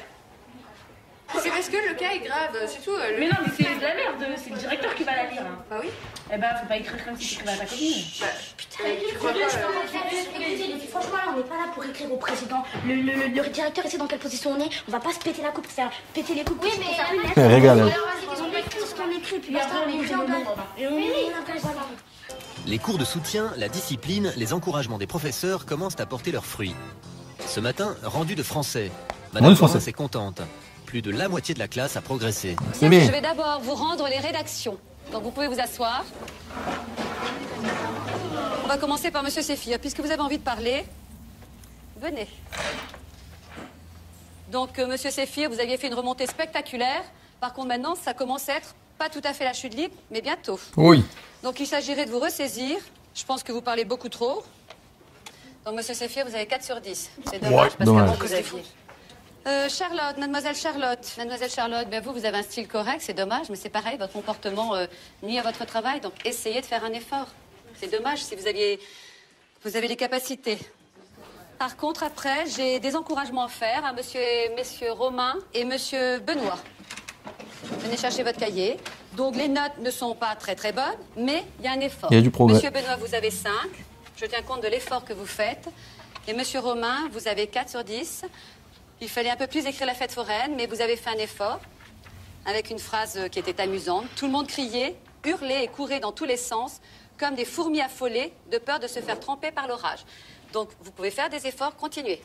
S8: C'est parce que le cas est grave, c'est tout.
S17: Mais non, mais c'est de la merde, c'est le directeur qui va la lire. Hein.
S8: Bah oui.
S17: Eh ben, faut pas écrire comme si tu écrivais à ta copine.
S8: Bah, putain, tu crois pas.
S9: Franchement, là, on n'est pas là pour écrire au président. Le directeur, il sait dans quelle position on est. On va pas se péter la coupe, faire péter les coupes. Oui, mais
S2: Elle régale, elle.
S9: Ils ont mis tout ce
S20: on écrit, puis après on vient et on
S3: Les cours de soutien, la discipline, les encouragements des professeurs commencent à porter leurs fruits. Ce matin, rendu de français. Madame Florence est contente. Plus de la moitié de la classe a progressé.
S14: Je vais d'abord vous rendre les rédactions. Donc vous pouvez vous asseoir. On va commencer par Monsieur Séphir. Puisque vous avez envie de parler, venez. Donc Monsieur Séphir, vous aviez fait une remontée spectaculaire. Par contre maintenant, ça commence à être pas tout à fait la chute libre, mais bientôt.
S1: Oui.
S14: Donc il s'agirait de vous ressaisir. Je pense que vous parlez beaucoup trop. Donc Monsieur Séphir, vous avez 4 sur 10. C'est dommage parce qu'avant vous aviez... Charlotte, Mademoiselle Charlotte. Mademoiselle Charlotte, ben vous avez un style correct, c'est dommage, mais c'est pareil, votre comportement nuit à votre travail, donc essayez de faire un effort. C'est dommage si vous avez les capacités. Par contre, après, j'ai des encouragements à faire à messieurs Romain et monsieur Benoît. Venez chercher votre cahier. Donc les notes ne sont pas très très bonnes, mais il y a un effort.
S2: Il y a du progrès.
S14: Monsieur Benoît, vous avez 5. Je tiens compte de l'effort que vous faites. Et monsieur Romain, vous avez 4 sur 10. Il fallait un peu plus écrire la fête foraine, mais vous avez fait un effort avec une phrase qui était amusante. Tout le monde criait, hurlait et courait dans tous les sens, comme des fourmis affolées, de peur de se faire tremper par l'orage. Donc, vous pouvez faire des efforts, continuez.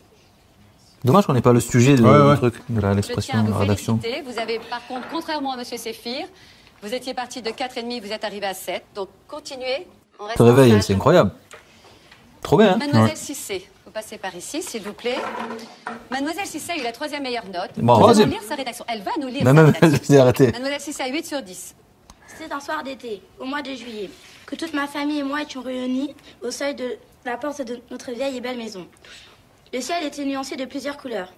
S2: Dommage qu'on n'ait pas le sujet de truc, de l'expression, de la rédaction.
S14: Vous avez, par contre, contrairement à monsieur Séphir, vous étiez parti de 4,5, vous êtes arrivé à 7. Donc, continuez. On reste
S2: Te réveille, c'est incroyable. Trop bien, hein?
S14: Mademoiselle Cissé, vous passez par ici, s'il vous plaît. Mademoiselle Cissé a eu la 3e meilleure note.
S2: Bon,
S14: elle va nous lire sa rédaction. Elle va nous lire sa rédaction.
S2: Arrêté.
S14: Mademoiselle Cissé a 8 sur 10.
S20: C'est un soir d'été, au mois de juillet, que toute ma famille et moi étions réunis au seuil de la porte de notre vieille et belle maison. Le ciel était nuancé de plusieurs couleurs.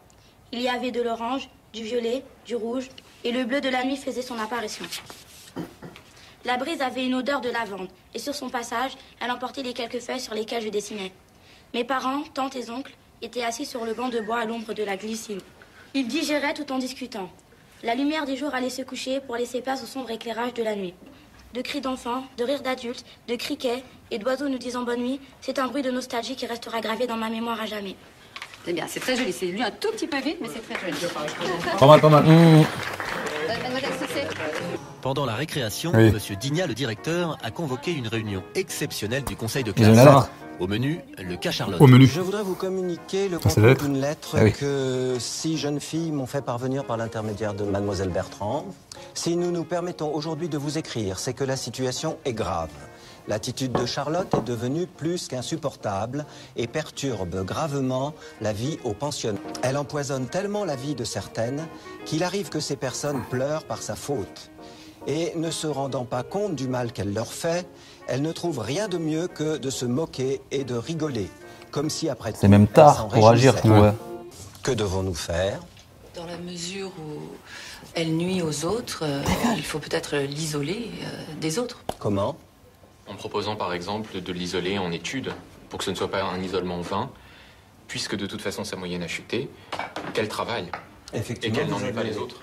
S20: Il y avait de l'orange, du violet, du rouge, et le bleu de la nuit faisait son apparition. La brise avait une odeur de lavande, et sur son passage, elle emportait les quelques feuilles sur lesquelles je dessinais. Mes parents, tantes et oncles, étaient assis sur le banc de bois à l'ombre de la glycine. Ils digéraient tout en discutant. La lumière du jour allait se coucher pour laisser place au sombre éclairage de la nuit. De cris d'enfants, de rires d'adultes, de criquets et d'oiseaux nous disant bonne nuit, c'est un bruit de nostalgie qui restera gravé dans ma mémoire à jamais.
S14: C'est bien, c'est très joli. C'est lu un tout petit peu vite, mais c'est très joli.
S1: Pas mal, pas mal.
S14: Mademoiselle Cissé.
S3: Pendant la récréation,
S1: Oui.
S3: Monsieur Digna, le directeur, a convoqué une réunion exceptionnelle du conseil de
S1: Ils ont
S3: classe.
S1: la lettre.
S3: Au menu, le cas Charlotte.
S1: Au menu.
S4: Je voudrais vous communiquer le
S1: Ah, c'est
S4: contenu
S1: la lettre.
S4: d'une lettre
S1: Ah oui.
S4: que 6 jeunes filles m'ont fait parvenir par l'intermédiaire de Mademoiselle Bertrand. Si nous nous permettons aujourd'hui de vous écrire, c'est que la situation est grave. L'attitude de Charlotte est devenue plus qu'insupportable et perturbe gravement la vie aux pensionnats. Elle empoisonne tellement la vie de certaines qu'il arrive que ces personnes pleurent par sa faute. Et ne se rendant pas compte du mal qu'elle leur fait, elles ne trouvent rien de mieux que de se moquer et de rigoler. Comme si après tout,
S2: C'est même
S4: elles
S2: tard
S4: s'en
S2: pour agir, je
S4: réjouissaient.
S2: trouve.
S4: Que devons-nous faire?
S21: Dans la mesure où elle nuit aux autres, il faut peut-être l'isoler des autres.
S4: Comment?
S22: En proposant par exemple de l'isoler en études, pour que ce ne soit pas un isolement vain, puisque de toute façon sa moyenne a chuté, qu'elle travaille
S4: Effectivement,
S22: et qu'elle
S4: vous
S22: n'ennuie pas
S4: avez-
S22: les autres.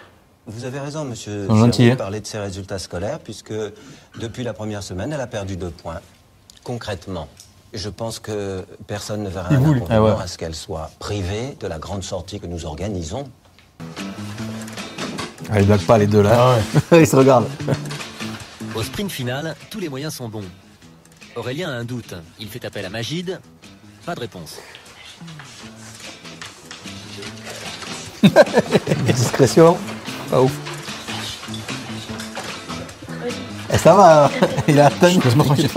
S4: Vous avez raison, monsieur.
S2: Ils sont gentils, hein.
S4: Parler de ses résultats scolaires, puisque depuis la première semaine, elle a perdu 2 points. Concrètement, je pense que personne ne verra
S2: Il
S4: un
S2: voulait.
S4: inconvénient
S2: Ah ouais.
S4: à ce qu'elle soit privée de la grande sortie que nous organisons.
S2: Ah, ils blaguent pas les deux là. Ils se regardent.
S3: Au sprint final, tous les moyens sont bons. Aurélien a un doute. Il fait appel à Magide. Pas de réponse.
S2: Discrétion. Pas ouf. Et ça va, il a atteint.
S1: Laisse-moi tranquille.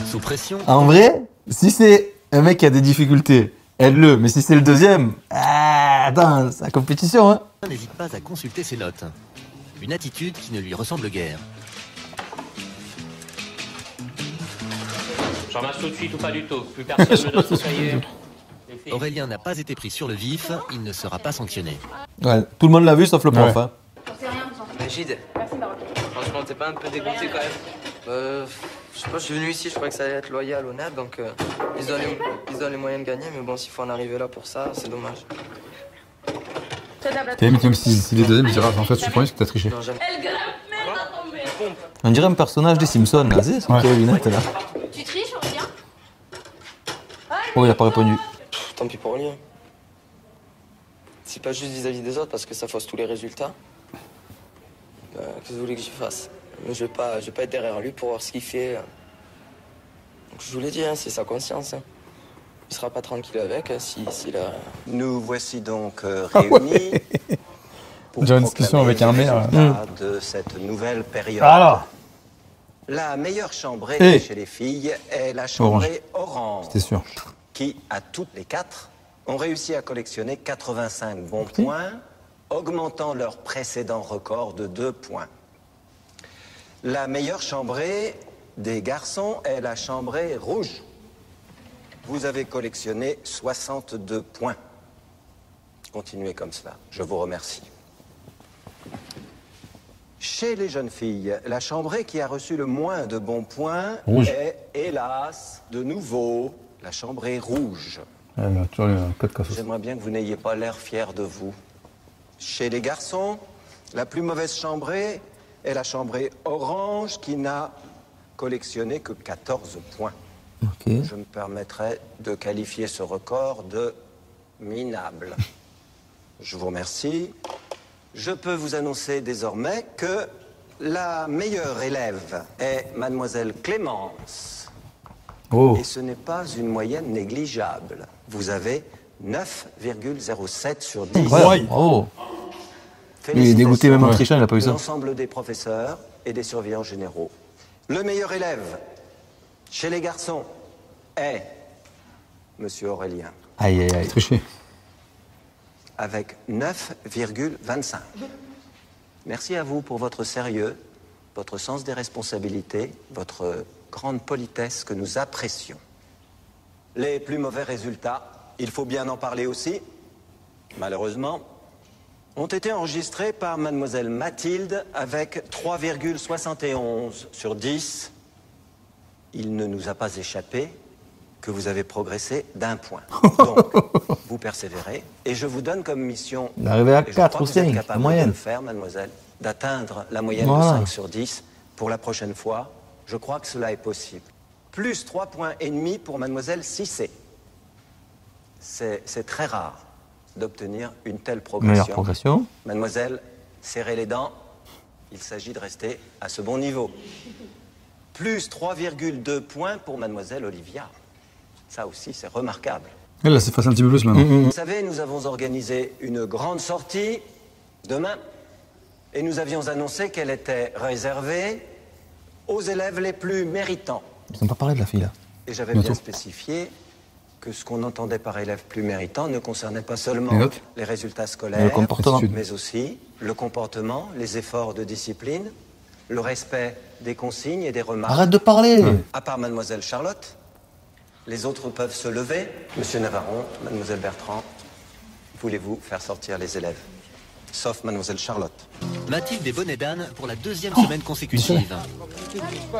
S3: Sous pression,
S2: En vrai, si c'est un mec qui a des difficultés, aide-le. Mais si c'est le deuxième, attends, c'est la compétition, hein.
S3: n'hésite pas à consulter ses notes. Une attitude qui ne lui ressemble guère.
S7: Je ramasse tout de suite ou pas du tout. Plus personne ne donne son cahier.
S3: Aurélien n'a pas été pris sur le vif, il ne sera pas sanctionné.
S2: Ouais, tout le monde l'a vu sauf le prof.
S1: Ouais.
S2: Hein.
S18: Magide, franchement, t'es pas un peu dégoûté quand même? Je sais pas, je suis venu ici, je croyais que ça allait être loyal, honnête, donc ils ont les moyens de gagner, mais bon, s'il faut en arriver là pour ça, c'est dommage.
S1: Même si les deuxièmes, il dira en fait, je suis premier, c'est que t'as triché.
S2: On dirait un personnage des Simpsons, là. C'est son les lunettes, là.
S8: Tu triches, Aurélien?
S2: Oh, il a pas répondu.
S18: Tant pis pour lui. c'est pas juste vis-à-vis des autres parce que ça fausse tous les résultats. Qu'est-ce que vous voulez que j'y fasse? Je vais pas être derrière lui pour voir ce qu'il fait. Donc, je vous l'ai dit, hein, c'est sa conscience. Hein. Il sera pas tranquille avec s'il a...
S4: Nous voici donc réunis pour
S1: j'ai une discussion avec un maire
S4: de cette nouvelle période.
S1: Alors.
S4: La meilleure chambrée chez les filles est la chambrée orange.
S1: C'était sûr.
S4: Qui, à toutes les 4, ont réussi à collectionner 85 bons points, augmentant leur précédent record de 2 points. La meilleure chambrée des garçons est la chambrée rouge. Vous avez collectionné 62 points. Continuez comme cela. Je vous remercie. Chez les jeunes filles, la chambrée qui a reçu le moins de bons points est, hélas, de nouveau, la chambrée rouge. J'aimerais bien que vous n'ayez pas l'air fier de vous. Chez les garçons, la plus mauvaise chambrée est la chambrée orange qui n'a collectionné que 14 points. Je me permettrai de qualifier ce record de minable. Je vous remercie. Je peux vous annoncer désormais que la meilleure élève est Mademoiselle Clémence. Et ce n'est pas une moyenne négligeable. Vous avez 9,07 sur 10.
S2: Il est dégoûté même en trichant, il n'a pas eu ça.
S4: L'ensemble des professeurs et des surveillants généraux. Le meilleur élève chez les garçons est Monsieur Aurélien.
S2: Aïe, aïe, aïe.
S1: Triché.
S4: Avec 9,25. Merci à vous pour votre sérieux, votre sens des responsabilités, votre grande politesse que nous apprécions. Les plus mauvais résultats, il faut bien en parler aussi, malheureusement, ont été enregistrés par Mademoiselle Mathilde avec 3,71 sur 10. Il ne nous a pas échappé que vous avez progressé d'1 point. Donc, vous persévérez et je vous donne comme mission,
S2: d'arriver à 4 ou 5, la moyenne.
S4: De le faire, mademoiselle, d'atteindre la moyenne de 5 sur 10 pour la prochaine fois. Je crois que cela est possible. Plus 3,5 points pour mademoiselle Cissé. C'est très rare d'obtenir une telle progression.
S2: Meilleure progression.
S4: Mademoiselle, serrez les dents. Il s'agit de rester à ce bon niveau. Plus 3,2 points pour mademoiselle Olivia. Ça aussi, c'est remarquable.
S1: Elle, là, s'efface un petit peu plus maintenant.
S4: Vous savez, nous avons organisé une grande sortie demain et nous avions annoncé qu'elle était réservée aux élèves les plus méritants.
S2: Ils n'ont pas parlé de la fille, là.
S4: Et j'avais bien spécifié que ce qu'on entendait par élève plus méritant ne concernait pas seulement les résultats scolaires, mais aussi le comportement, les efforts de discipline, le respect des consignes et des remarques.
S2: Arrête de parler.
S4: À part mademoiselle Charlotte, les autres peuvent se lever. Monsieur Navarron, mademoiselle Bertrand, voulez-vous faire sortir les élèves? Sauf mademoiselle Charlotte.
S3: Mathilde est bonnet d'âne pour la 2e semaine consécutive.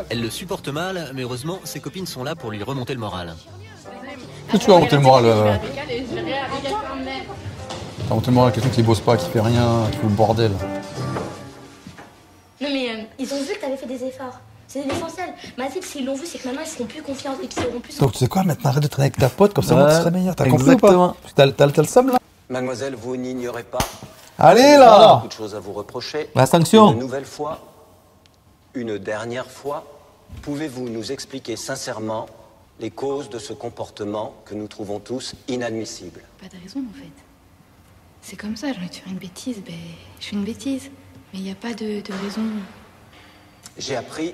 S3: Elle le supporte mal, mais heureusement, ses copines sont là pour lui remonter le moral.
S1: Tu vas remonter le moral. T'as remonté le moral à quelqu'un qui bosse pas, qui fait rien, qui fout le bordel.
S20: Non mais ils ont vu que t'avais fait des efforts. C'est l'essentiel. Mathilde, s'ils l'ont vu, c'est que maintenant ils seront plus confiants et qu'ils seront plus...
S1: Donc tu sais quoi, maintenant arrête de traîner avec ta pote, comme ça tu serais meilleur. T'as compris ou pas? T'as le seum là?
S4: Mademoiselle, vous n'ignorez pas.
S1: Allez là!
S4: Beaucoup de choses à vous reprocher.
S2: La sanction.
S4: Une nouvelle fois, une dernière fois, pouvez-vous nous expliquer sincèrement les causes de ce comportement que nous trouvons tous inadmissible?
S17: Pas de raison en fait. C'est comme ça, j'ai envie de faire une bêtise, ben je fais une bêtise. Mais il n'y a pas de raison.
S4: J'ai appris,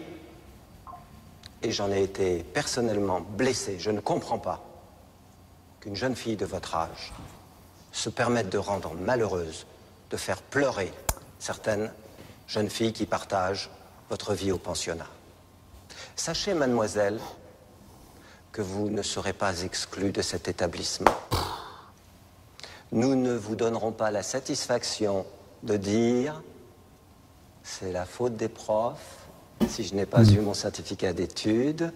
S4: et j'en ai été personnellement blessé, je ne comprends pas qu'une jeune fille de votre âge se permette de rendre malheureuse, de faire pleurer certaines jeunes filles qui partagent votre vie au pensionnat. Sachez, mademoiselle, que vous ne serez pas exclue de cet établissement. Nous ne vous donnerons pas la satisfaction de dire c'est la faute des profs si je n'ai pas eu mon certificat d'études.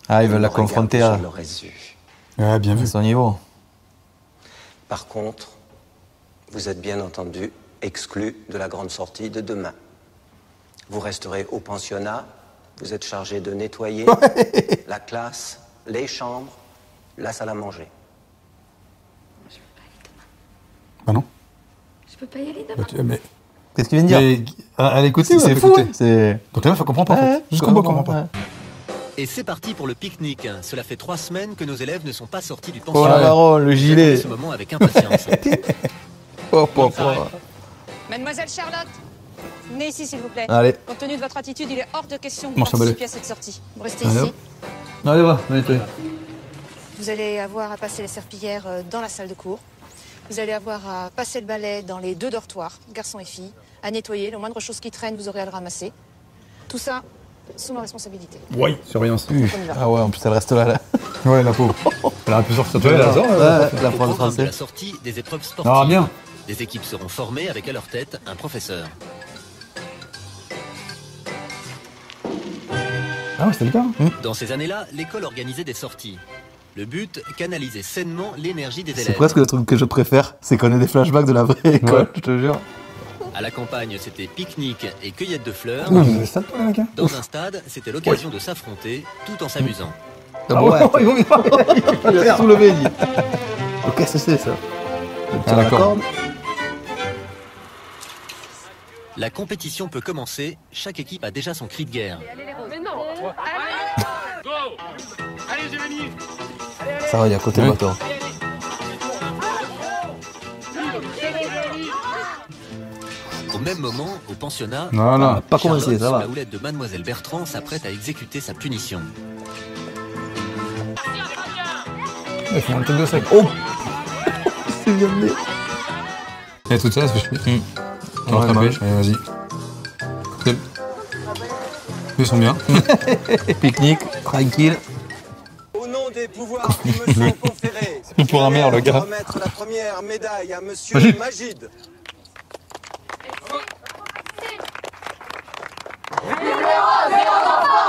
S2: Ah, ils veulent la confronter à...
S4: Je l'aurais eu.
S1: Ah, bien vu.
S2: Son niveau.
S4: Par contre, vous êtes bien entendu exclu de la grande sortie de demain. Vous resterez au pensionnat, vous êtes chargé de nettoyer la classe, les chambres, la salle à manger.
S1: Bah non.
S17: peux pas y aller demain.
S1: Mais
S2: qu'est-ce qu'il vient de dire?
S1: Mais elle écoutait ou
S2: c'est
S1: elle
S2: fou,
S1: écoutait? Donc la meuf elle comprend pas en fait. Jusqu'au bout elle comprend pas.
S3: Et c'est parti pour le pique-nique. Cela fait 3 semaines que nos élèves ne sont pas sortis du
S2: Oh
S3: pensionnat.
S2: la baronne, le gilet.
S3: Ce moment avec impatience.
S6: Mademoiselle Charlotte, venez ici s'il vous plaît.
S2: Allez.
S6: Compte tenu de votre attitude, il est hors de question de
S1: Mange un
S6: participer à cette sortie. Vous restez
S1: Allez,
S6: ici.
S1: Allez, va, allez.
S6: Vous allez avoir à passer les serpillières dans la salle de cours. Vous allez avoir à passer le balai dans les 2 dortoirs, garçons et filles, à nettoyer. Le moindre chose qui traîne, vous aurez à le ramasser. Tout ça sous ma responsabilité.
S1: Oui, surveillance.
S2: Ah ouais, en plus elle reste là.
S1: Ouais, la pauvre. Elle a pu sortir.
S2: Ouais, la
S3: Au
S2: prof de
S3: programme de
S2: français.
S3: la sortie des épreuves sportives.
S1: Ah bien.
S3: Des équipes seront formées avec à leur tête un professeur.
S1: Ah ouais, c'était le cas.
S3: Dans ces années-là, l'école organisait des sorties. Le but, canaliser sainement l'énergie des élèves.
S2: C'est presque le truc que je préfère, c'est qu'on ait des flashbacks de la vraie école, je te jure.
S3: À la campagne, c'était pique-nique et cueillette de fleurs.
S1: Non, vous avez ça, les mecs, hein.
S3: Dans un stade, c'était l'occasion de s'affronter tout en s'amusant.
S2: Ah ouais, il a soulevé, il dit. Qu'est-ce que c'est ça?
S1: Ah, d'accord.
S3: La compétition peut commencer, chaque équipe a déjà son cri de guerre.
S7: Mais non. Go. Allez, Jérémy.
S2: Ça va, il est à côté de toi.
S3: Au même moment, au pensionnat,
S1: Voilà.
S2: Pas commencé,
S3: Charlotte,
S2: ça
S3: sous
S2: va.
S3: la houlette de Mademoiselle Bertrand, s'apprête à exécuter sa punition.
S1: Il faut un truc de sec.
S2: Oh. C'est bien mené.
S1: Elle est toute seule, elle se fait chier. On va rattraper. Allez, vas-y. Cocktail. Ils sont bien.
S2: Pique-nique, tranquille.
S4: Au nom des pouvoirs qui me sont conférés,
S1: C'est pour un maire, le gars.
S4: remettre la première médaille à monsieur
S1: Magid.
S4: Magid.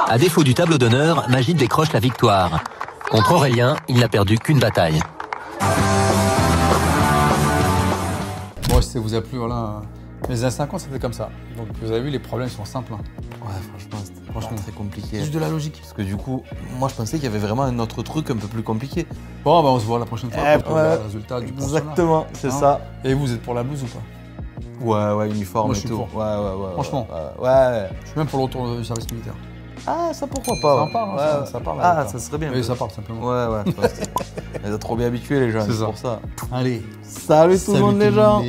S3: À défaut du tableau d'honneur, Magid décroche la victoire. Contre Aurélien, il n'a perdu qu'une bataille.
S1: Bon, si ça vous a plu, voilà. Mais les années 50, c'était comme ça. Donc vous avez vu, les problèmes sont simples. Hein.
S2: Ouais, franchement, c'était très compliqué.
S1: Juste de la logique.
S2: Parce que du coup, moi je pensais qu'il y avait vraiment un autre truc un peu plus compliqué.
S1: Bon, bah on se voit la prochaine fois pour
S2: ouais.
S1: le résultat du pensionnat.
S2: Exactement, c'est ça.
S1: Et vous êtes pour la blouse ou pas?
S2: Ouais, uniforme
S1: Moi, je
S2: et
S1: suis
S2: tout.
S1: pour.
S2: Ouais.
S1: Franchement.
S2: Ouais.
S1: Je suis même pour le retour du service militaire.
S2: Ah, ça pourquoi pas.
S1: Ça en parle, hein, ça parle.
S2: Ah, ça serait bien.
S1: Oui, ça parle simplement.
S2: Ouais. Ils sont trop bien habitués les gens, c'est pour ça.
S1: Allez.
S2: Salut tout le monde les gens.